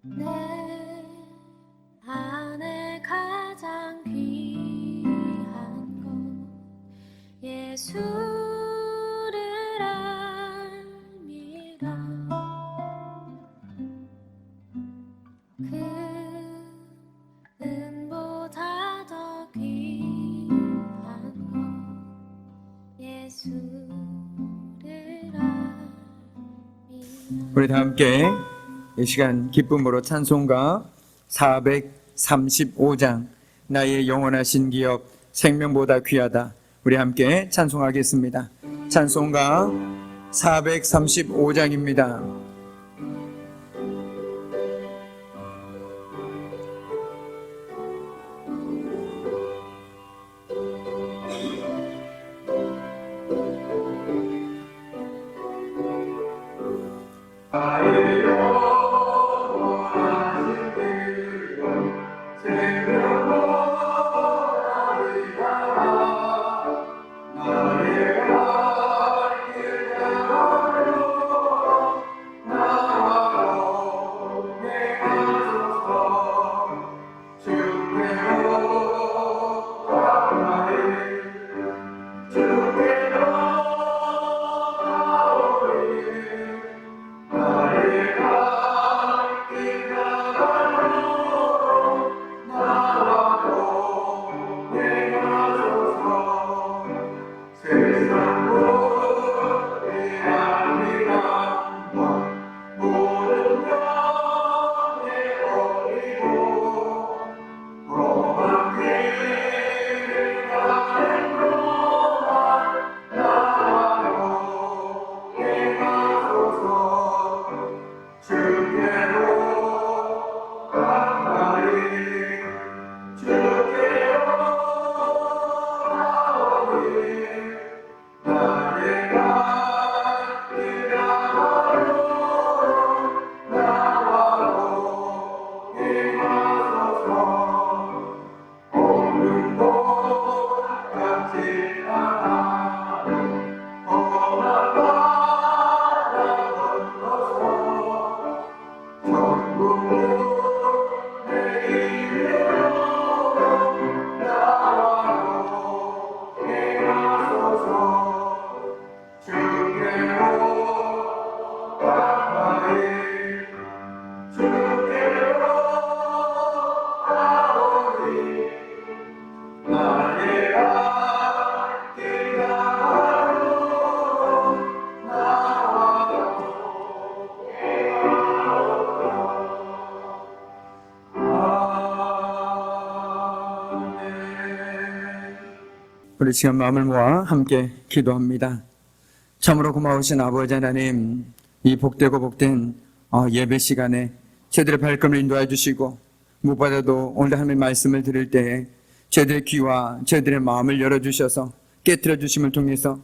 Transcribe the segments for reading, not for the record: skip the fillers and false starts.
내 안에 가장 귀한 것 예수를 알미라. 그 은보다 더 귀한 것 예수를 알미라. 우리 다 함께 이 시간 기쁨으로 찬송가 435장 나의 영원하신 기업 생명보다 귀하다, 우리 함께 찬송하겠습니다. 찬송가 435장입니다. 우리 지금 마음을 모아 함께 기도합니다. 참으로 고마우신 아버지 하나님, 이 복되고 복된 예배 시간에 저희들의 발걸음을 인도해 주시고, 무엇보다도 오늘 하나님의 말씀을 들을 때에 저희들의 귀와 저희들의 마음을 열어주셔서 깨트려 주심을 통해서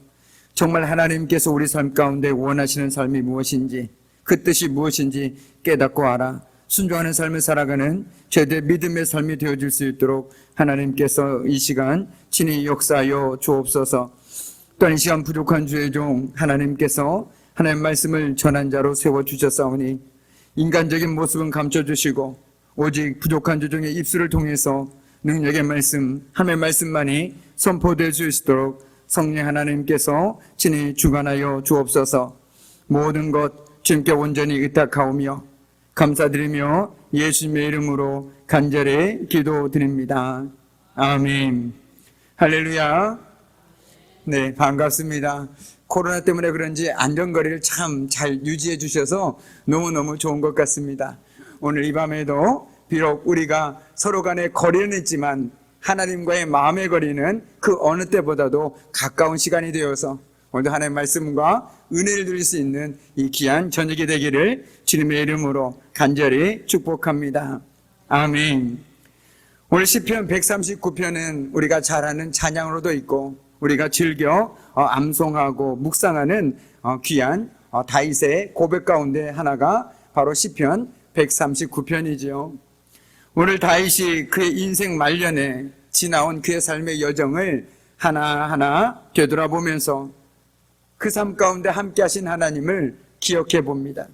정말 하나님께서 우리 삶 가운데 원하시는 삶이 무엇인지, 그 뜻이 무엇인지 깨닫고 알아 순종하는 삶을 살아가는 저희들의 믿음의 삶이 되어줄 수 있도록 하나님께서 이 시간 친히 역사하여 주옵소서. 또한 이 시간 부족한 주의 종 하나님께서 하나님의 말씀을 전한 자로 세워주셨사오니 인간적인 모습은 감춰주시고 오직 부족한 주 종의 입술을 통해서 능력의 말씀, 하나님의 말씀만이 선포될 수 있도록 성령 하나님께서 친히 주관하여 주옵소서. 모든 것 주님께 온전히 의탁하오며 감사드리며 예수님의 이름으로 간절히 기도드립니다. 아멘. 할렐루야. 네, 반갑습니다. 코로나 때문에 그런지 안전거리를 참 잘 유지해 주셔서 너무너무 좋은 것 같습니다. 오늘 이 밤에도 비록 우리가 서로 간에 거리는 있지만 하나님과의 마음의 거리는 그 어느 때보다도 가까운 시간이 되어서 오늘도 하나님의 말씀과 은혜를 누릴 수 있는 이 귀한 저녁이 되기를 주님의 이름으로 간절히 축복합니다. 아멘. 오늘 시편 139편은 우리가 잘 아는 찬양으로도 있고 우리가 즐겨 암송하고 묵상하는 귀한 다윗의 고백 가운데 하나가 바로 시편 139편이죠. 오늘 다윗이 그의 인생 말년에 지나온 그의 삶의 여정을 하나하나 되돌아보면서 그 삶 가운데 함께 하신 하나님을 기억해 봅니다.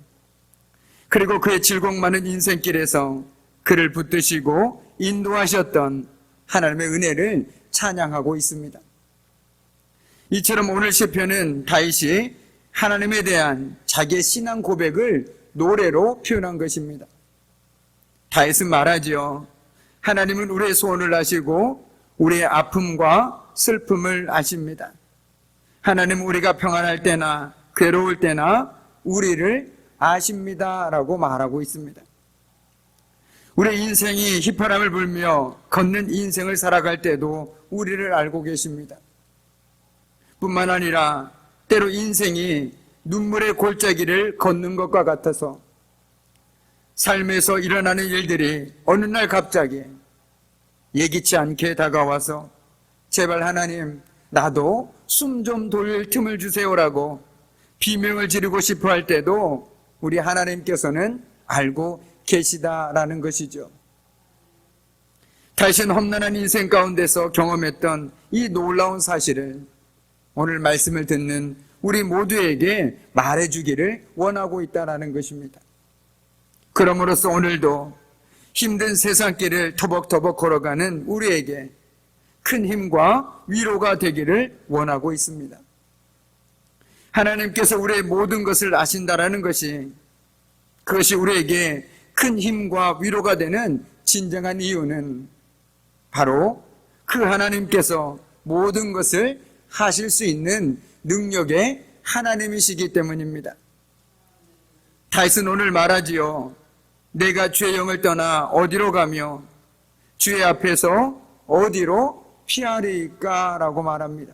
그리고 그의 질곡 많은 인생길에서 그를 붙드시고 인도하셨던 하나님의 은혜를 찬양하고 있습니다. 이처럼 오늘 시편은 다윗이 하나님에 대한 자기의 신앙 고백을 노래로 표현한 것입니다. 다윗은 말하지요. 하나님은 우리의 소원을 아시고 우리의 아픔과 슬픔을 아십니다. 하나님은 우리가 평안할 때나 괴로울 때나 우리를 아십니다 라고 말하고 있습니다. 우리의 인생이 휘파람을 불며 걷는 인생을 살아갈 때도 우리를 알고 계십니다. 뿐만 아니라 때로 인생이 눈물의 골짜기를 걷는 것과 같아서 삶에서 일어나는 일들이 어느 날 갑자기 예기치 않게 다가와서 제발 하나님 나도 숨 좀 돌릴 틈을 주세요라고 비명을 지르고 싶어 할 때도 우리 하나님께서는 알고 계시다라는 것이죠. 다윗은 험난한 인생 가운데서 경험했던 이 놀라운 사실을 오늘 말씀을 듣는 우리 모두에게 말해주기를 원하고 있다는 것입니다. 그럼으로써 오늘도 힘든 세상길을 터벅터벅 걸어가는 우리에게 큰 힘과 위로가 되기를 원하고 있습니다. 하나님께서 우리의 모든 것을 아신다라는 것이 그것이 우리에게 큰 힘과 위로가 되는 진정한 이유는 바로 그 하나님께서 모든 것을 하실 수 있는 능력의 하나님이시기 때문입니다. 다윗은 오늘 말하지요. 내가 주의 영을 떠나 어디로 가며 주의 앞에서 어디로 피하리까 라고 말합니다.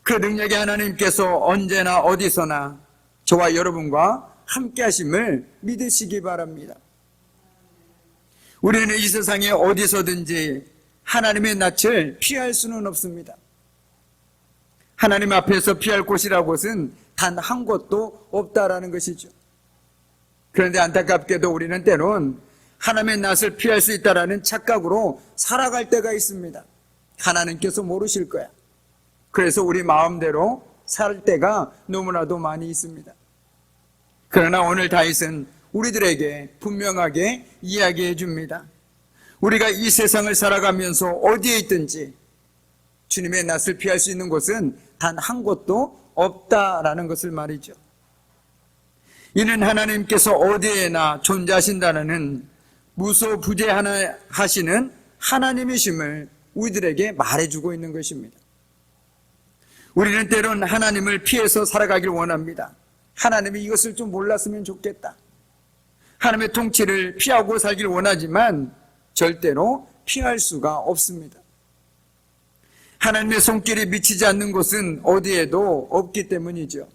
그 능력의 하나님께서 언제나 어디서나 저와 여러분과 함께 하심을 믿으시기 바랍니다. 우리는 이 세상에 어디서든지 하나님의 낯을 피할 수는 없습니다. 하나님 앞에서 피할 곳이라는 것은 단 한 곳도 없다라는 것이죠. 그런데 안타깝게도 우리는 때론 하나님의 낯을 피할 수 있다라는 착각으로 살아갈 때가 있습니다. 하나님께서 모르실 거야. 그래서 우리 마음대로 살 때가 너무나도 많이 있습니다. 그러나 오늘 다윗은 우리들에게 분명하게 이야기해 줍니다. 우리가 이 세상을 살아가면서 어디에 있든지 주님의 낯을 피할 수 있는 곳은 단 한 곳도 없다라는 것을 말이죠. 이는 하나님께서 어디에나 존재하신다는 무소부재하시는 하나님이심을 우리들에게 말해주고 있는 것입니다. 우리는 때론 하나님을 피해서 살아가길 원합니다. 하나님이 이것을 좀 몰랐으면 좋겠다. 하나님의 통치를 피하고 살길 원하지만 절대로 피할 수가 없습니다. 하나님의 손길이 미치지 않는 곳은 어디에도 없기 때문이죠.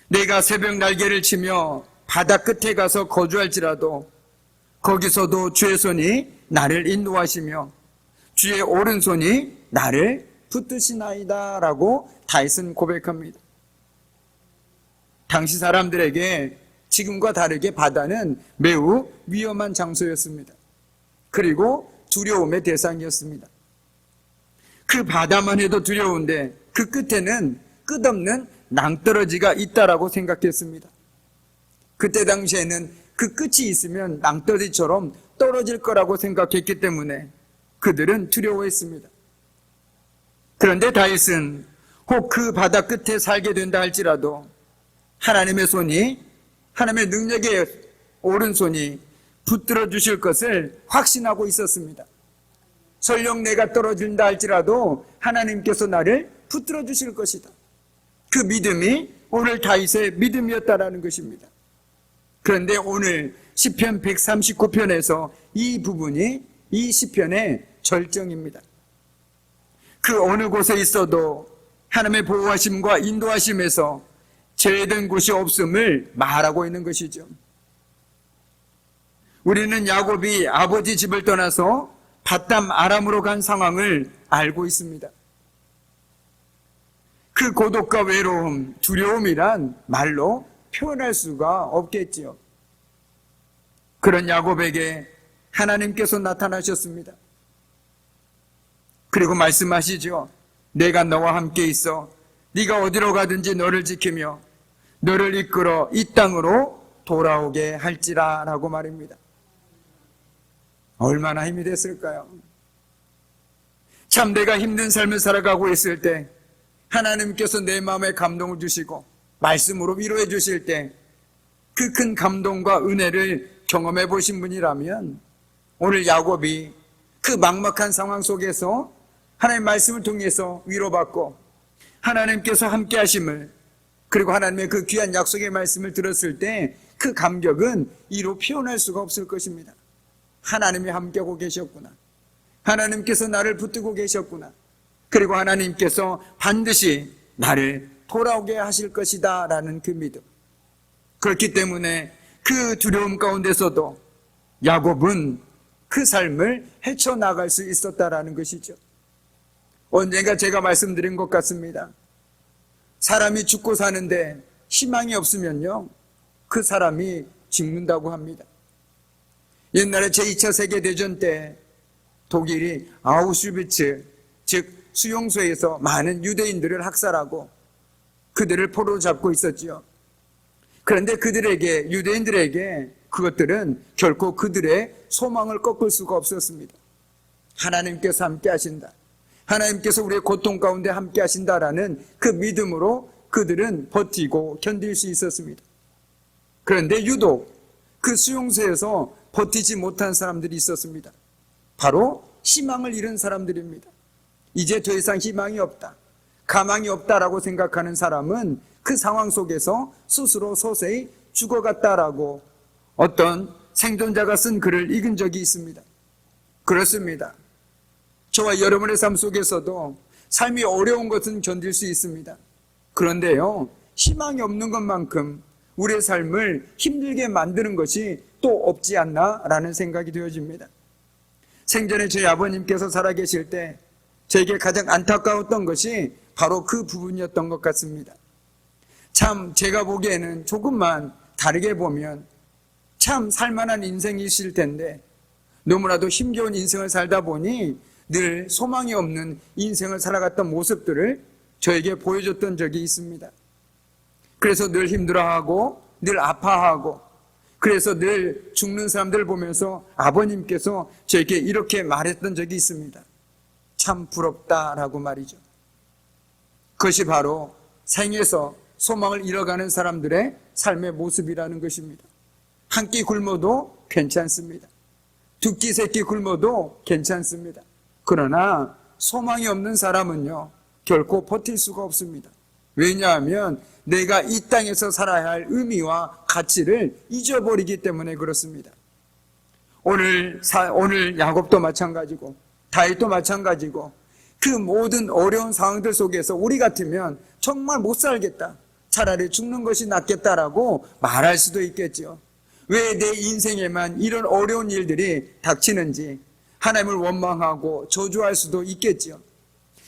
내가 새벽 날개를 치며 바다 끝에 가서 거주할지라도 거기서도 주의 손이 나를 인도하시며 주의 오른손이 나를 붙드시나이다 라고 다윗은 고백합니다. 당시 사람들에게 지금과 다르게 바다는 매우 위험한 장소였습니다. 그리고 두려움의 대상이었습니다. 그 바다만 해도 두려운데 그 끝에는 끝없는 낭떠러지가 있다라고 생각했습니다. 그때 당시에는 그 끝이 있으면 낭떠러지처럼 떨어질 거라고 생각했기 때문에 그들은 두려워했습니다. 그런데 다윗은 혹 그 바다 끝에 살게 된다 할지라도 하나님의 손이, 하나님의 능력의 오른손이 붙들어 주실 것을 확신하고 있었습니다. 설령 내가 떨어진다 할지라도 하나님께서 나를 붙들어 주실 것이다. 그 믿음이 오늘 다윗의 믿음이었다라는 것입니다. 그런데 오늘 시편 139편에서 이 부분이 이 시편의 절정입니다. 그 어느 곳에 있어도 하나님의 보호하심과 인도하심에서 제외된 곳이 없음을 말하고 있는 것이죠. 우리는 야곱이 아버지 집을 떠나서 밧담 아람으로 간 상황을 알고 있습니다. 그 고독과 외로움, 두려움이란 말로 표현할 수가 없겠지요. 그런 야곱에게 하나님께서 나타나셨습니다. 그리고 말씀하시죠. 내가 너와 함께 있어 네가 어디로 가든지 너를 지키며 너를 이끌어 이 땅으로 돌아오게 할지라라고 말입니다. 얼마나 힘이 됐을까요? 참 내가 힘든 삶을 살아가고 있을 때 하나님께서 내 마음에 감동을 주시고 말씀으로 위로해 주실 때 그 큰 감동과 은혜를 경험해 보신 분이라면 오늘 야곱이 그 막막한 상황 속에서 하나님의 말씀을 통해서 위로받고 하나님께서 함께 하심을, 그리고 하나님의 그 귀한 약속의 말씀을 들었을 때 그 감격은 이로 표현할 수가 없을 것입니다. 하나님이 함께하고 계셨구나. 하나님께서 나를 붙들고 계셨구나. 그리고 하나님께서 반드시 나를 돌아오게 하실 것이다 라는 그 믿음. 그렇기 때문에 그 두려움 가운데서도 야곱은 그 삶을 헤쳐나갈 수 있었다라는 것이죠. 언젠가 제가 말씀드린 것 같습니다. 사람이 죽고 사는데 희망이 없으면요, 그 사람이 죽는다고 합니다. 옛날에 제2차 세계대전 때 독일이 아우슈비츠, 즉 수용소에서 많은 유대인들을 학살하고 그들을 포로로 잡고 있었지요. 그런데 그들에게, 유대인들에게 그것들은 결코 그들의 소망을 꺾을 수가 없었습니다. 하나님께서 함께 하신다, 하나님께서 우리의 고통 가운데 함께 하신다라는 그 믿음으로 그들은 버티고 견딜 수 있었습니다. 그런데 유독 그 수용소에서 버티지 못한 사람들이 있었습니다. 바로 희망을 잃은 사람들입니다. 이제 더 이상 희망이 없다, 가망이 없다라고 생각하는 사람은 그 상황 속에서 스스로 서서히 죽어갔다라고 어떤 생존자가 쓴 글을 읽은 적이 있습니다. 그렇습니다. 저와 여러분의 삶 속에서도 삶이 어려운 것은 견딜 수 있습니다. 그런데요, 희망이 없는 것만큼 우리의 삶을 힘들게 만드는 것이 또 없지 않나라는 생각이 되어집니다. 생전에 저희 아버님께서 살아계실 때 저에게 가장 안타까웠던 것이 바로 그 부분이었던 것 같습니다. 참 제가 보기에는 조금만 다르게 보면 참 살만한 인생이실 텐데 너무나도 힘겨운 인생을 살다 보니 늘 소망이 없는 인생을 살아갔던 모습들을 저에게 보여줬던 적이 있습니다. 그래서 늘 힘들어하고 늘 아파하고, 그래서 늘 죽는 사람들 보면서 아버님께서 저에게 이렇게 말했던 적이 있습니다. 참 부럽다라고 말이죠. 그것이 바로 생에서 소망을 잃어가는 사람들의 삶의 모습이라는 것입니다. 한 끼 굶어도 괜찮습니다. 두 끼, 세 끼 굶어도 괜찮습니다. 그러나 소망이 없는 사람은요, 결코 버틸 수가 없습니다. 왜냐하면 내가 이 땅에서 살아야 할 의미와 가치를 잊어버리기 때문에 그렇습니다. 오늘 야곱도 마찬가지고 다윗도 마찬가지고 그 모든 어려운 상황들 속에서 우리 같으면 정말 못 살겠다, 차라리 죽는 것이 낫겠다라고 말할 수도 있겠죠. 왜 내 인생에만 이런 어려운 일들이 닥치는지 하나님을 원망하고 저주할 수도 있겠죠.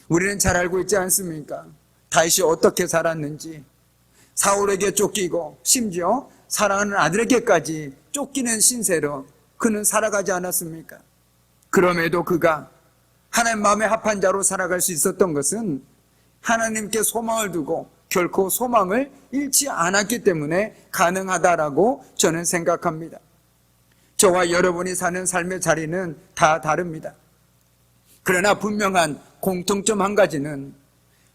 우리는 잘 알고 있지 않습니까? 다윗이 어떻게 살았는지, 사울에게 쫓기고 심지어 사랑하는 아들에게까지 쫓기는 신세로 그는 살아가지 않았습니까? 그럼에도 그가 하나님 마음에 합한 자로 살아갈 수 있었던 것은 하나님께 소망을 두고 결코 소망을 잃지 않았기 때문에 가능하다라고 저는 생각합니다. 저와 여러분이 사는 삶의 자리는 다 다릅니다. 그러나 분명한 공통점 한 가지는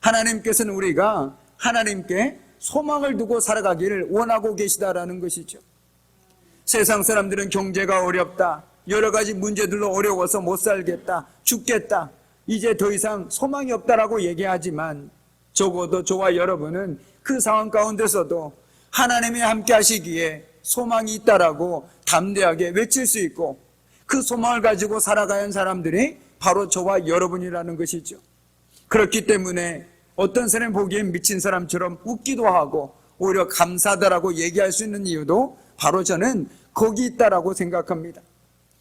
하나님께서는 우리가 하나님께 소망을 두고 살아가기를 원하고 계시다라는 것이죠. 세상 사람들은 경제가 어렵다, 여러 가지 문제들로 어려워서 못 살겠다, 죽겠다, 이제 더 이상 소망이 없다라고 얘기하지만 적어도 저와 여러분은 그 상황 가운데서도 하나님이 함께 하시기에 소망이 있다라고 담대하게 외칠 수 있고, 그 소망을 가지고 살아가야 하는 사람들이 바로 저와 여러분이라는 것이죠. 그렇기 때문에 어떤 사람 보기엔 미친 사람처럼 웃기도 하고 오히려 감사하다라고 얘기할 수 있는 이유도 바로 저는 거기 있다라고 생각합니다.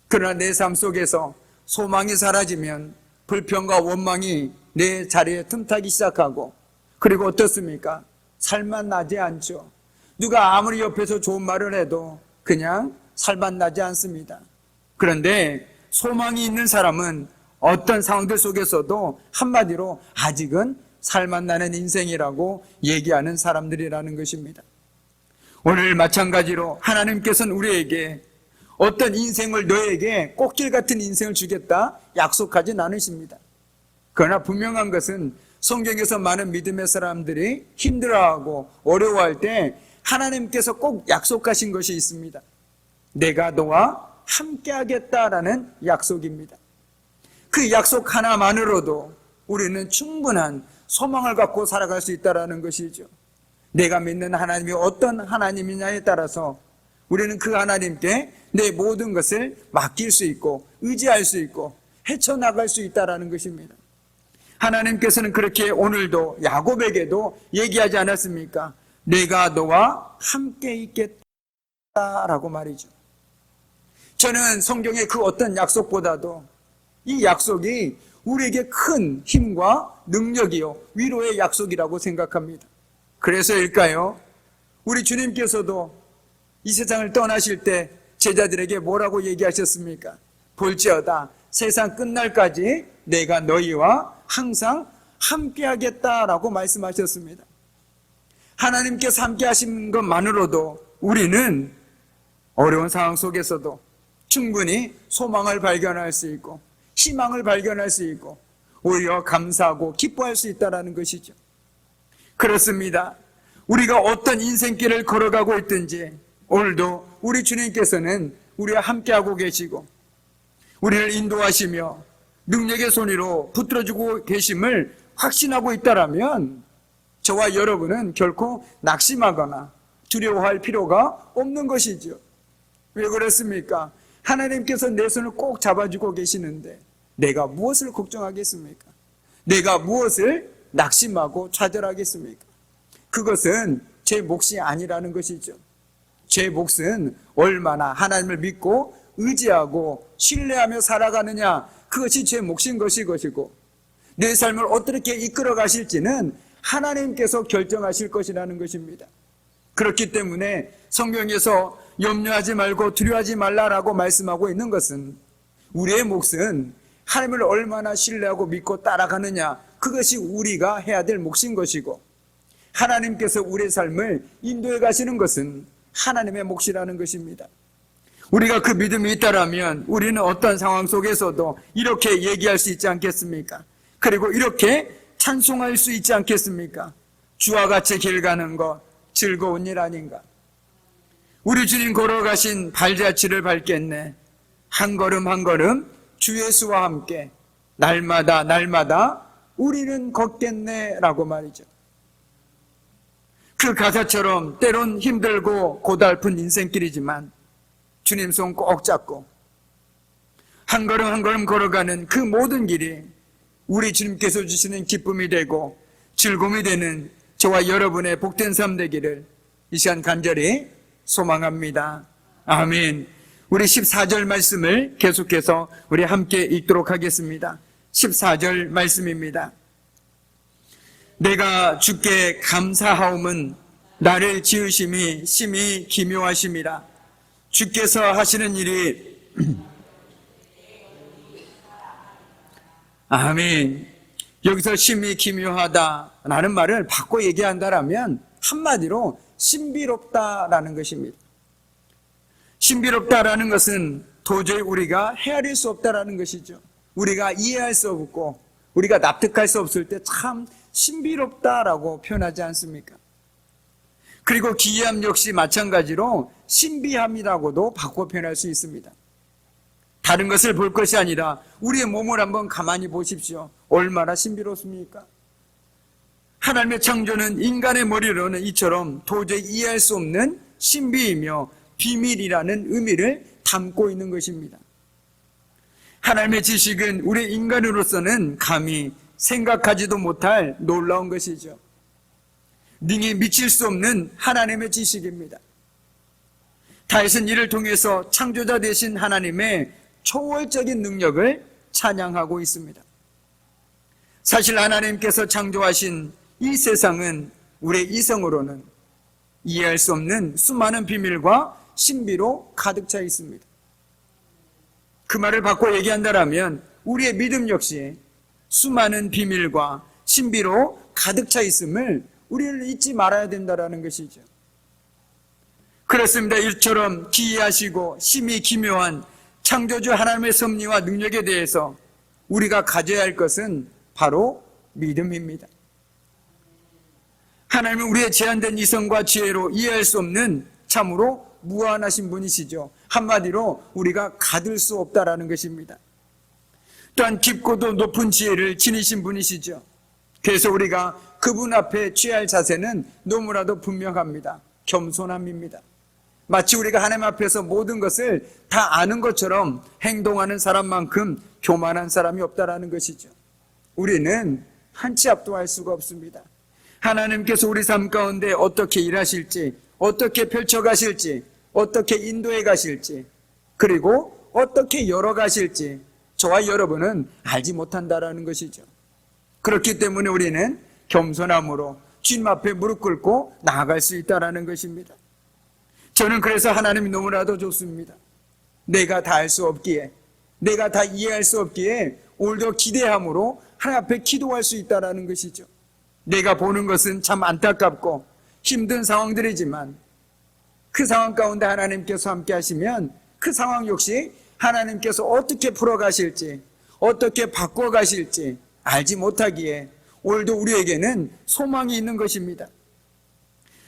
그러나 내 삶 속에서 소망이 사라지면 불평과 원망이 내 자리에 틈타기 시작하고, 그리고 어떻습니까? 살만 나지 않죠. 누가 아무리 옆에서 좋은 말을 해도 그냥 살만 나지 않습니다. 그런데 소망이 있는 사람은 어떤 상황들 속에서도 한마디로 아직은 살만 나는 인생이라고 얘기하는 사람들이라는 것입니다. 오늘 마찬가지로 하나님께서는 우리에게 어떤 인생을 너에게 꽃길 같은 인생을 주겠다 약속하진 않으십니다. 그러나 분명한 것은 성경에서 많은 믿음의 사람들이 힘들어하고 어려워할 때 하나님께서 꼭 약속하신 것이 있습니다. 내가 너와 함께하겠다라는 약속입니다. 그 약속 하나만으로도 우리는 충분한 소망을 갖고 살아갈 수 있다는 것이죠. 내가 믿는 하나님이 어떤 하나님이냐에 따라서 우리는 그 하나님께 내 모든 것을 맡길 수 있고 의지할 수 있고 헤쳐나갈 수 있다는 것입니다. 하나님께서는 그렇게 오늘도 야곱에게도 얘기하지 않았습니까? 내가 너와 함께 있겠다라고 말이죠. 저는 성경의 그 어떤 약속보다도 이 약속이 우리에게 큰 힘과 능력이요 위로의 약속이라고 생각합니다. 그래서일까요? 우리 주님께서도 이 세상을 떠나실 때 제자들에게 뭐라고 얘기하셨습니까? 볼지어다 세상 끝날까지 내가 너희와 항상 함께하겠다라고 말씀하셨습니다. 하나님께서 함께 하신 것만으로도 우리는 어려운 상황 속에서도 충분히 소망을 발견할 수 있고 희망을 발견할 수 있고 오히려 감사하고 기뻐할 수 있다는 것이죠. 그렇습니다. 우리가 어떤 인생길을 걸어가고 있든지 오늘도 우리 주님께서는 우리와 함께하고 계시고 우리를 인도하시며 능력의 손으로 붙들어주고 계심을 확신하고 있다라면 저와 여러분은 결코 낙심하거나 두려워할 필요가 없는 것이죠. 왜 그렇습니까? 하나님께서 내 손을 꼭 잡아주고 계시는데 내가 무엇을 걱정하겠습니까? 내가 무엇을 낙심하고 좌절하겠습니까? 그것은 제 몫이 아니라는 것이죠. 제 몫은 얼마나 하나님을 믿고 의지하고 신뢰하며 살아가느냐, 그것이 제 몫인 것이고 내 삶을 어떻게 이끌어 가실지는 하나님께서 결정하실 것이라는 것입니다. 그렇기 때문에 성경에서 염려하지 말고 두려워하지 말라라고 말씀하고 있는 것은 우리의 몫은 하나님을 얼마나 신뢰하고 믿고 따라가느냐, 그것이 우리가 해야 될 몫인 것이고 하나님께서 우리의 삶을 인도해 가시는 것은 하나님의 몫이라는 것입니다. 우리가 그 믿음이 있다라면 우리는 어떤 상황 속에서도 이렇게 얘기할 수 있지 않겠습니까? 그리고 이렇게 찬송할 수 있지 않겠습니까? 주와 같이 길 가는 것 즐거운 일 아닌가? 우리 주님 걸어가신 발자취를 밟겠네. 한 걸음 한 걸음 주 예수와 함께 날마다 우리는 걷겠네 라고 말이죠. 그 가사처럼 때론 힘들고 고달픈 인생길이지만 주님 손 꼭 잡고 한 걸음 한 걸음 걸어가는 그 모든 길이 우리 주님께서 주시는 기쁨이 되고 즐거움이 되는 저와 여러분의 복된 삶 되기를 이 시간 간절히 소망합니다. 아멘. 우리 14절 말씀을 계속해서 우리 함께 읽도록 하겠습니다. 14절 말씀입니다. 내가 주께 감사하옴은 나를 지으심이 심히 기묘하심이라. 주께서 하시는 일이 아멘. 여기서 심히 기묘하다라는 말을 바꿔 얘기한다라면 한마디로 신비롭다라는 것입니다. 신비롭다라는 것은 도저히 우리가 헤아릴 수 없다라는 것이죠. 우리가 이해할 수 없고 우리가 납득할 수 없을 때 참 신비롭다라고 표현하지 않습니까? 그리고 기이함 역시 마찬가지로 신비함이라고도 바꿔 표현할 수 있습니다. 다른 것을 볼 것이 아니라 우리의 몸을 한번 가만히 보십시오. 얼마나 신비롭습니까? 하나님의 창조는 인간의 머리로는 이처럼 도저히 이해할 수 없는 신비이며 비밀이라는 의미를 담고 있는 것입니다. 하나님의 지식은 우리 인간으로서는 감히 생각하지도 못할 놀라운 것이죠. 능히 미칠 수 없는 하나님의 지식입니다. 다윗은 이를 통해서 창조자 되신 하나님의 초월적인 능력을 찬양하고 있습니다. 사실 하나님께서 창조하신 이 세상은 우리의 이성으로는 이해할 수 없는 수많은 비밀과 신비로 가득 차 있습니다. 그 말을 바꿔 얘기한다면 우리의 믿음 역시 수많은 비밀과 신비로 가득 차 있음을 우리는 잊지 말아야 된다는 것이죠. 그렇습니다. 이처럼 기이하시고 심히 기묘한 창조주 하나님의 섭리와 능력에 대해서 우리가 가져야 할 것은 바로 믿음입니다. 하나님은 우리의 제한된 이성과 지혜로 이해할 수 없는 참으로 무한하신 분이시죠. 한마디로 우리가 가들 수 없다라는 것입니다. 또한 깊고도 높은 지혜를 지니신 분이시죠. 그래서 우리가 그분 앞에 취할 자세는 너무나도 분명합니다. 겸손함입니다. 마치 우리가 하나님 앞에서 모든 것을 다 아는 것처럼 행동하는 사람만큼 교만한 사람이 없다라는 것이죠. 우리는 한 치 앞도 할 수가 없습니다. 하나님께서 우리 삶 가운데 어떻게 일하실지, 어떻게 펼쳐가실지, 어떻게 인도해 가실지, 그리고 어떻게 열어가실지 저와 여러분은 알지 못한다라는 것이죠. 그렇기 때문에 우리는 겸손함으로 주님 앞에 무릎 꿇고 나아갈 수 있다라는 것입니다. 저는 그래서 하나님이 너무나도 좋습니다. 내가 다 알 수 없기에, 내가 다 이해할 수 없기에 오늘도 기대함으로 하나님 앞에 기도할 수 있다라는 것이죠. 내가 보는 것은 참 안타깝고 힘든 상황들이지만 그 상황 가운데 하나님께서 함께 하시면 그 상황 역시 하나님께서 어떻게 풀어가실지, 어떻게 바꿔가실지 알지 못하기에 오늘도 우리에게는 소망이 있는 것입니다.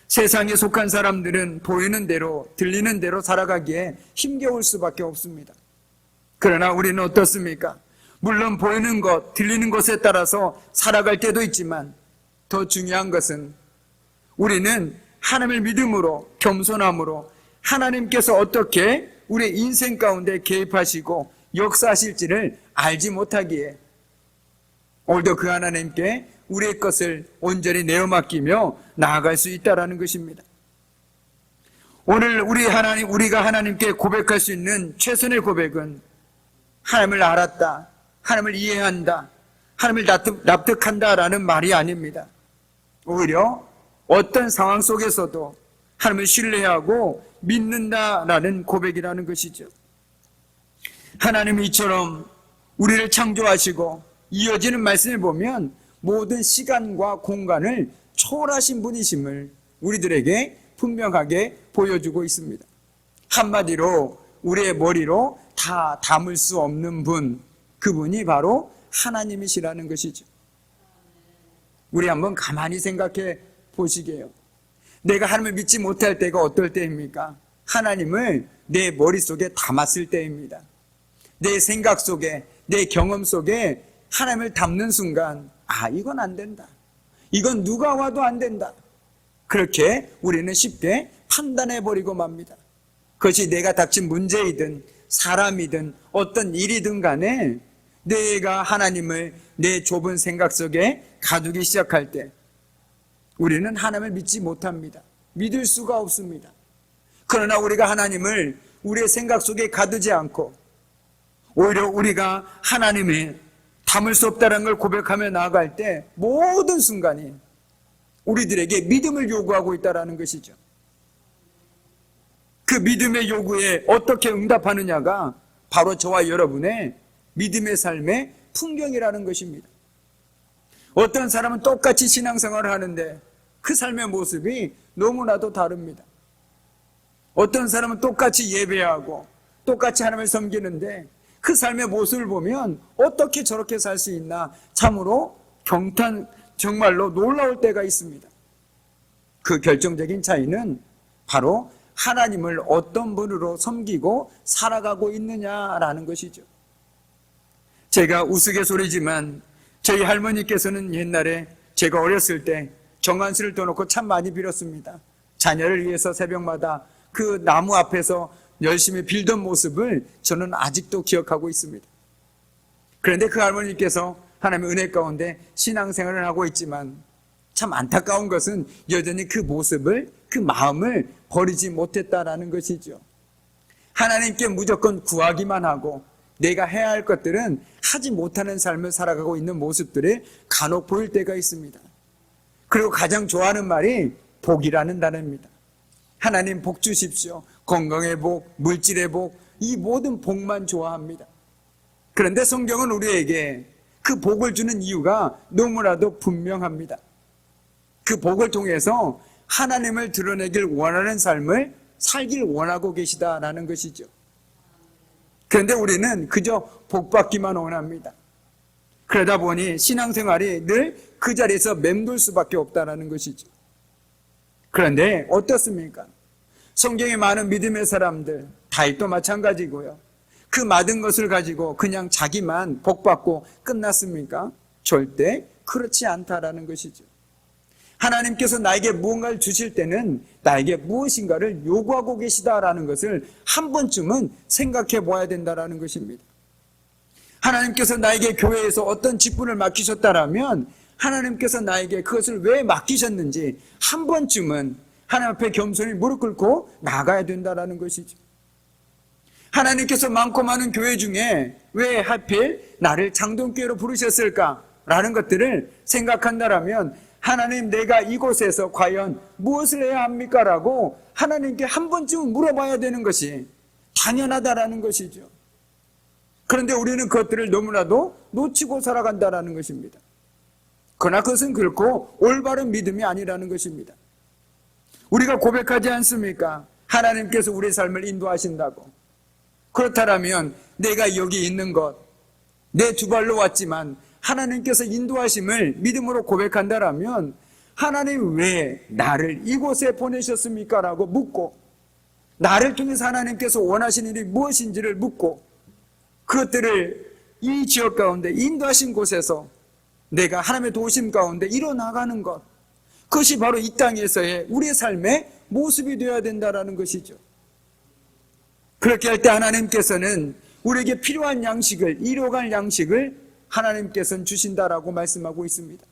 세상에 속한 사람들은 보이는 대로, 들리는 대로 살아가기에 힘겨울 수밖에 없습니다. 그러나 우리는 어떻습니까? 물론 보이는 것, 들리는 것에 따라서 살아갈 때도 있지만 더 중요한 것은 우리는 하나님을 믿음으로, 겸손함으로 하나님께서 어떻게 우리의 인생 가운데 개입하시고 역사하실지를 알지 못하기에 오늘도 그 하나님께 우리의 것을 온전히 내어 맡기며 나아갈 수 있다라는 것입니다. 오늘 우리가 하나님께 고백할 수 있는 최선의 고백은 하나님을 알았다, 하나님을 이해한다, 하나님을 납득한다라는 말이 아닙니다. 오히려 어떤 상황 속에서도 하나님을 신뢰하고 믿는다라는 고백이라는 것이죠. 하나님이 이처럼 우리를 창조하시고 이어지는 말씀을 보면 모든 시간과 공간을 초월하신 분이심을 우리들에게 분명하게 보여주고 있습니다. 한마디로 우리의 머리로 다 담을 수 없는 분, 그분이 바로 하나님이시라는 것이죠. 우리 한번 가만히 생각해 보시게요. 내가 하나님을 믿지 못할 때가 어떨 때입니까? 하나님을 내 머릿속에 담았을 때입니다. 내 생각 속에, 내 경험 속에 하나님을 담는 순간, 이건 안 된다, 이건 누가 와도 안 된다, 그렇게 우리는 쉽게 판단해버리고 맙니다. 그것이 내가 닥친 문제이든 사람이든 어떤 일이든 간에 내가 하나님을 내 좁은 생각 속에 가두기 시작할 때 우리는 하나님을 믿지 못합니다. 믿을 수가 없습니다. 그러나 우리가 하나님을 우리의 생각 속에 가두지 않고 오히려 우리가 하나님의 담을 수 없다는 걸 고백하며 나아갈 때 모든 순간이 우리들에게 믿음을 요구하고 있다는 것이죠. 그 믿음의 요구에 어떻게 응답하느냐가 바로 저와 여러분의 믿음의 삶의 풍경이라는 것입니다. 어떤 사람은 똑같이 신앙생활을 하는데 그 삶의 모습이 너무나도 다릅니다. 어떤 사람은 똑같이 예배하고 똑같이 하나님을 섬기는데 그 삶의 모습을 보면 어떻게 저렇게 살 수 있나, 참으로 정말로 놀라울 때가 있습니다. 그 결정적인 차이는 바로 하나님을 어떤 분으로 섬기고 살아가고 있느냐라는 것이죠. 제가 우스갯소리지만 저희 할머니께서는 옛날에 제가 어렸을 때 정한수를 떠놓고 참 많이 빌었습니다. 자녀를 위해서 새벽마다 그 나무 앞에서 열심히 빌던 모습을 저는 아직도 기억하고 있습니다. 그런데 그 할머니께서 하나님의 은혜 가운데 신앙생활을 하고 있지만 참 안타까운 것은 여전히 그 모습을, 그 마음을 버리지 못했다라는 것이죠. 하나님께 무조건 구하기만 하고 내가 해야 할 것들은 하지 못하는 삶을 살아가고 있는 모습들이 간혹 보일 때가 있습니다. 그리고 가장 좋아하는 말이 복이라는 단어입니다. 하나님 복 주십시오. 건강의 복, 물질의 복, 이 모든 복만 좋아합니다. 그런데 성경은 우리에게 그 복을 주는 이유가 너무나도 분명합니다. 그 복을 통해서 하나님을 드러내길 원하는 삶을 살길 원하고 계시다라는 것이죠. 그런데 우리는 그저 복받기만 원합니다. 그러다 보니 신앙생활이 늘 그 자리에서 맴돌 수밖에 없다는 것이죠. 그런데 어떻습니까? 성경에 많은 믿음의 사람들, 다윗도 마찬가지고요. 그 많은 것을 가지고 그냥 자기만 복받고 끝났습니까? 절대 그렇지 않다라는 것이죠. 하나님께서 나에게 무언가를 주실 때는 나에게 무엇인가를 요구하고 계시다라는 것을 한 번쯤은 생각해 봐야 된다라는 것입니다. 하나님께서 나에게 교회에서 어떤 직분을 맡기셨다라면 하나님께서 나에게 그것을 왜 맡기셨는지 한 번쯤은 하나님 앞에 겸손히 무릎 꿇고 나가야 된다라는 것이죠. 하나님께서 많고 많은 교회 중에 왜 하필 나를 장동교회로 부르셨을까라는 것들을 생각한다라면 하나님, 내가 이곳에서 과연 무엇을 해야 합니까? 라고 하나님께 한 번쯤은 물어봐야 되는 것이 당연하다라는 것이죠. 그런데 우리는 그것들을 너무나도 놓치고 살아간다라는 것입니다. 그러나 그것은 결코 올바른 믿음이 아니라는 것입니다. 우리가 고백하지 않습니까? 하나님께서 우리의 삶을 인도하신다고. 그렇다면 내가 여기 있는 것, 내 두 발로 왔지만 하나님께서 인도하심을 믿음으로 고백한다라면 하나님 왜 나를 이곳에 보내셨습니까? 라고 묻고, 나를 통해서 하나님께서 원하시는 일이 무엇인지를 묻고, 그것들을 이 지역 가운데 인도하신 곳에서 내가 하나님의 도우심 가운데 이뤄나가는 것, 그것이 바로 이 땅에서의 우리의 삶의 모습이 되어야 된다는 것이죠. 그렇게 할 때 하나님께서는 우리에게 필요한 양식을, 이뤄갈 양식을 하나님께서는 주신다라고 말씀하고 있습니다.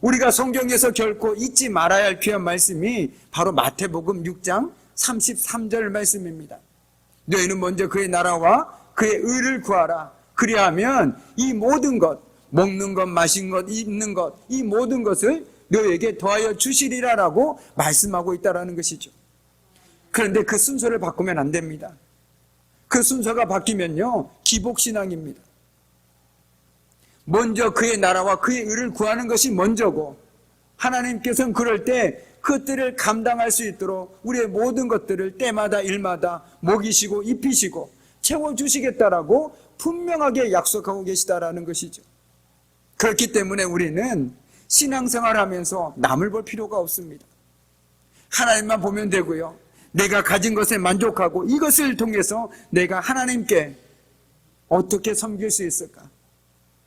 우리가 성경에서 결코 잊지 말아야 할 귀한 말씀이 바로 마태복음 6장 33절 말씀입니다. 너희는 먼저 그의 나라와 그의 의를 구하라. 그리하면 이 모든 것, 먹는 것, 마신 것, 입는 것, 이 모든 것을 너희에게 더하여 주시리라라고 말씀하고 있다는 것이죠. 그런데 그 순서를 바꾸면 안 됩니다. 그 순서가 바뀌면요, 기복신앙입니다. 먼저 그의 나라와 그의 의를 구하는 것이 먼저고, 하나님께서는 그럴 때 그것들을 감당할 수 있도록 우리의 모든 것들을 때마다 일마다 먹이시고 입히시고 채워주시겠다라고 분명하게 약속하고 계시다라는 것이죠. 그렇기 때문에 우리는 신앙생활하면서 남을 볼 필요가 없습니다. 하나님만 보면 되고요. 내가 가진 것에 만족하고 이것을 통해서 내가 하나님께 어떻게 섬길 수 있을까?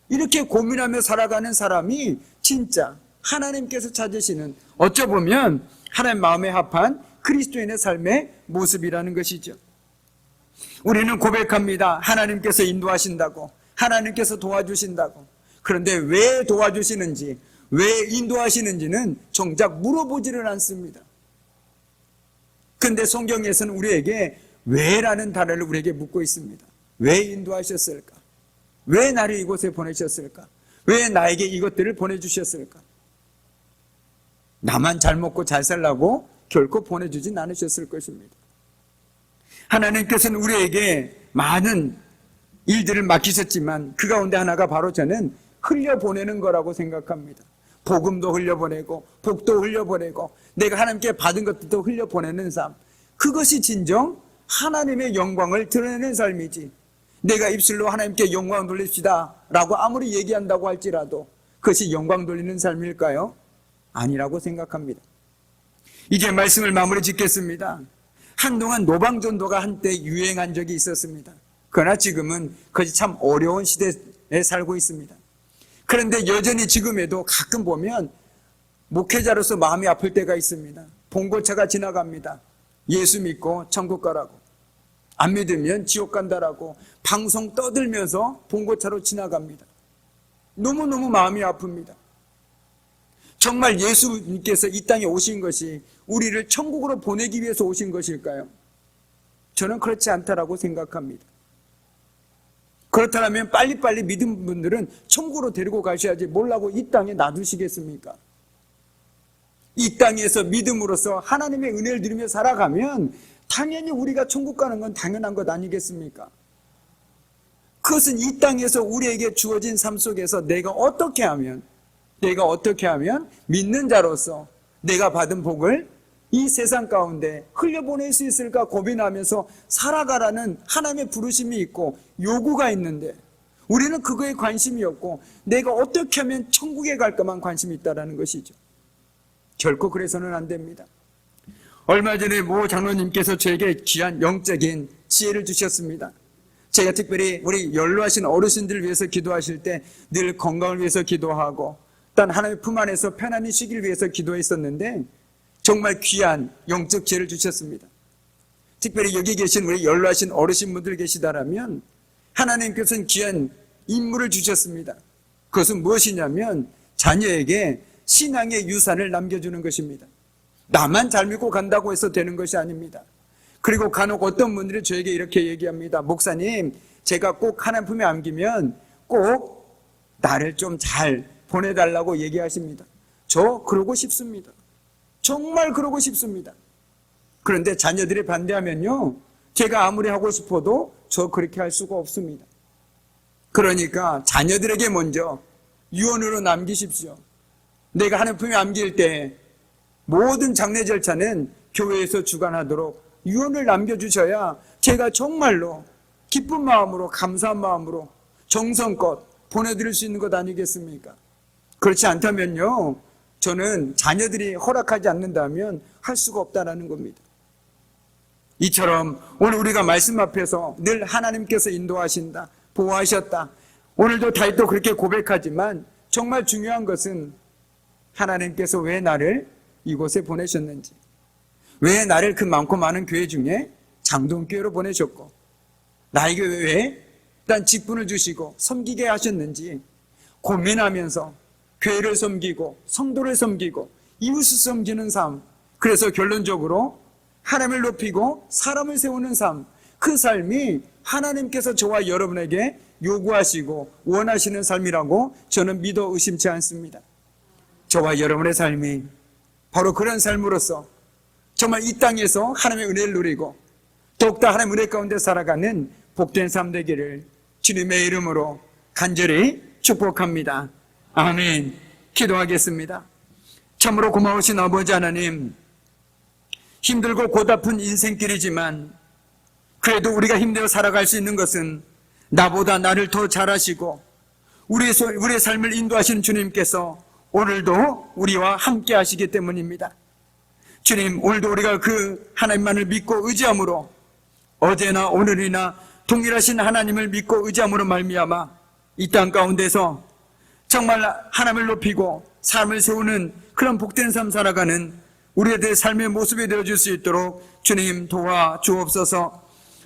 이렇게 고민하며 살아가는 사람이 진짜 하나님께서 찾으시는, 어쩌보면 하나님 마음에 합한 그리스도인의 삶의 모습이라는 것이죠. 우리는 고백합니다. 하나님께서 인도하신다고, 하나님께서 도와주신다고. 그런데 왜 도와주시는지, 왜 인도하시는지는 정작 물어보지를 않습니다. 그런데 성경에서는 우리에게 왜라는 단어를 우리에게 묻고 있습니다. 왜 인도하셨을까? 왜 나를 이곳에 보내셨을까? 왜 나에게 이것들을 보내주셨을까? 나만 잘 먹고 잘 살라고 결코 보내주진 않으셨을 것입니다. 하나님께서는 우리에게 많은 일들을 맡기셨지만 그 가운데 하나가 바로 저는 흘려보내는 거라고 생각합니다. 복음도 흘려보내고 복도 흘려보내고 내가 하나님께 받은 것들도 흘려보내는 삶, 그것이 진정 하나님의 영광을 드러내는 삶이지, 내가 입술로 하나님께 영광 돌립시다 라고 아무리 얘기한다고 할지라도 그것이 영광 돌리는 삶일까요? 아니라고 생각합니다. 이제 말씀을 마무리 짓겠습니다. 한동안 노방전도가 한때 유행한 적이 있었습니다. 그러나 지금은 그것이 참 어려운 시대에 살고 있습니다. 그런데 여전히 지금에도 가끔 보면 목회자로서 마음이 아플 때가 있습니다. 봉고차가 지나갑니다. 예수 믿고 천국 가라고, 안 믿으면 지옥 간다라고 방송 떠들면서 봉고차로 지나갑니다. 너무너무 마음이 아픕니다. 정말 예수님께서 이 땅에 오신 것이 우리를 천국으로 보내기 위해서 오신 것일까요? 저는 그렇지 않다라고 생각합니다. 그렇다면 빨리빨리 믿은 분들은 천국으로 데리고 가셔야지 뭘라고 이 땅에 놔두시겠습니까? 이 땅에서 믿음으로써 하나님의 은혜를 누리며 살아가면 당연히 우리가 천국 가는 건 당연한 것 아니겠습니까? 그것은 이 땅에서 우리에게 주어진 삶 속에서 내가 어떻게 하면 믿는 자로서 내가 받은 복을 이 세상 가운데 흘려보낼 수 있을까 고민하면서 살아가라는 하나님의 부르심이 있고 요구가 있는데 우리는 그거에 관심이 없고 내가 어떻게 하면 천국에 갈까만 관심이 있다는 것이죠. 결코 그래서는 안 됩니다. 얼마 전에 모 장로님께서 저에게 귀한 영적인 지혜를 주셨습니다. 제가 특별히 우리 연로하신 어르신들을 위해서 기도하실 때 늘 건강을 위해서 기도하고 또 하나님의 품 안에서 편안히 쉬기를 위해서 기도했었는데 정말 귀한 영적 지혜를 주셨습니다. 특별히 여기 계신 우리 연로하신 어르신분들 계시다라면 하나님께서는 귀한 임무를 주셨습니다. 그것은 무엇이냐면 자녀에게 신앙의 유산을 남겨주는 것입니다. 나만 잘 믿고 간다고 해서 되는 것이 아닙니다. 그리고 간혹 어떤 분들이 저에게 이렇게 얘기합니다. 목사님, 제가 꼭 하나님 품에 안기면 꼭 나를 좀 잘 보내달라고 얘기하십니다. 저 그러고 싶습니다. 정말 그러고 싶습니다. 그런데 자녀들이 반대하면요, 제가 아무리 하고 싶어도 저 그렇게 할 수가 없습니다. 그러니까 자녀들에게 먼저 유언으로 남기십시오. 내가 하나님 품에 안길 때 모든 장례 절차는 교회에서 주관하도록 유언을 남겨주셔야 제가 정말로 기쁜 마음으로 감사한 마음으로 정성껏 보내드릴 수 있는 것 아니겠습니까? 그렇지 않다면요, 저는 자녀들이 허락하지 않는다면 할 수가 없다는 겁니다. 이처럼 오늘 우리가 말씀 앞에서 늘 하나님께서 인도하신다, 보호하셨다. 오늘도 다윗도 그렇게 고백하지만 정말 중요한 것은 하나님께서 왜 나를 이곳에 보내셨는지, 왜 나를 그 많고 많은 교회 중에 장동교회로 보내셨고 나에게 왜 일단 직분을 주시고 섬기게 하셨는지 고민하면서 교회를 섬기고 성도를 섬기고 이웃을 섬기는 삶, 그래서 결론적으로 하나님을 높이고 사람을 세우는 삶, 그 삶이 하나님께서 저와 여러분에게 요구하시고 원하시는 삶이라고 저는 믿어 의심치 않습니다. 저와 여러분의 삶이 바로 그런 삶으로서 정말 이 땅에서 하나님의 은혜를 누리고 더욱더 하나님의 은혜 가운데 살아가는 복된 삶 되기를 주님의 이름으로 간절히 축복합니다. 아멘. 기도하겠습니다. 참으로 고마우신 아버지 하나님, 힘들고 고달픈 인생길이지만 그래도 우리가 힘내어 살아갈 수 있는 것은 나보다 나를 더 잘하시고 우리의 삶을 인도하시는 주님께서 오늘도 우리와 함께 하시기 때문입니다. 주님, 오늘도 우리가 그 하나님만을 믿고 의지함으로 어제나 오늘이나 동일하신 하나님을 믿고 의지함으로 말미암아 이 땅 가운데서 정말 하나님을 높이고 삶을 세우는 그런 복된 삶 살아가는 우리의 삶의 모습이 되어줄 수 있도록 주님 도와주옵소서.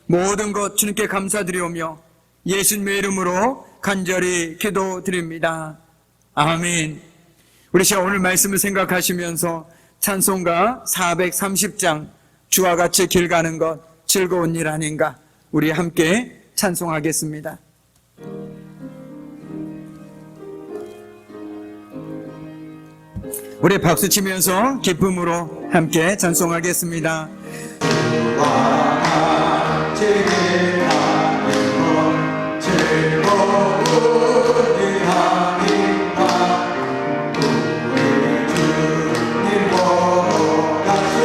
모든 것 주님께 감사드리오며 예수님의 이름으로 간절히 기도드립니다. 아멘. 우리 시간 오늘 말씀을 생각하시면서 찬송가 430장 주와 같이 길 가는 것 즐거운 일 아닌가, 우리 함께 찬송하겠습니다. 우리 박수 치면서 기쁨으로 함께 찬송하겠습니다. 주와 같이 길 가는 것 즐거운 일 아닌가, 우리 주님 보러 같이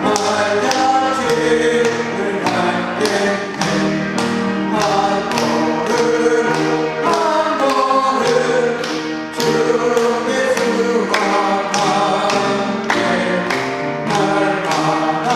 말같이 늘 함께 한 걸음 한 걸음 주 예수와 함께 날마다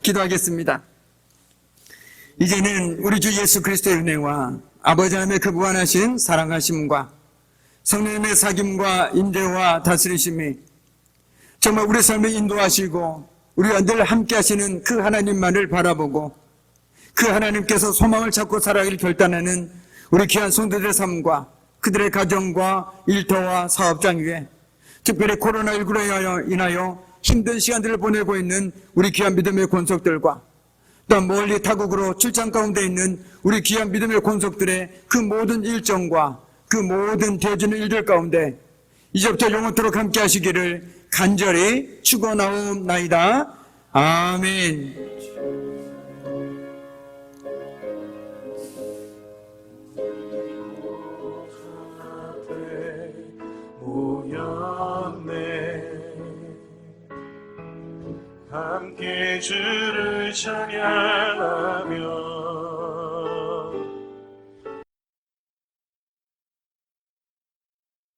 기도하겠습니다. 이제는 우리 주 예수 그리스도의 은혜와 아버지 하나님의 그 무한하신 사랑하심과 성령님의 사귐과 임재와 다스리심이 정말 우리 삶에 인도하시고 우리와 늘 함께 하시는 그 하나님만을 바라보고 그 하나님께서 소망을 찾고 살아가길 결단하는 우리 귀한 성도들의 삶과 그들의 가정과 일터와 사업장 위에 특별히 코로나19로 인하여 힘든 시간들을 보내고 있는 우리 귀한 믿음의 권속들과 또 멀리 타국으로 출장 가운데 있는 우리 귀한 믿음의 권속들의 그 모든 일정과 그 모든 되어지는 일들 가운데 이제부터 영원토록 함께 하시기를 간절히 축원하옵나이다. 아멘. 모였네 함께 주를 찬양하며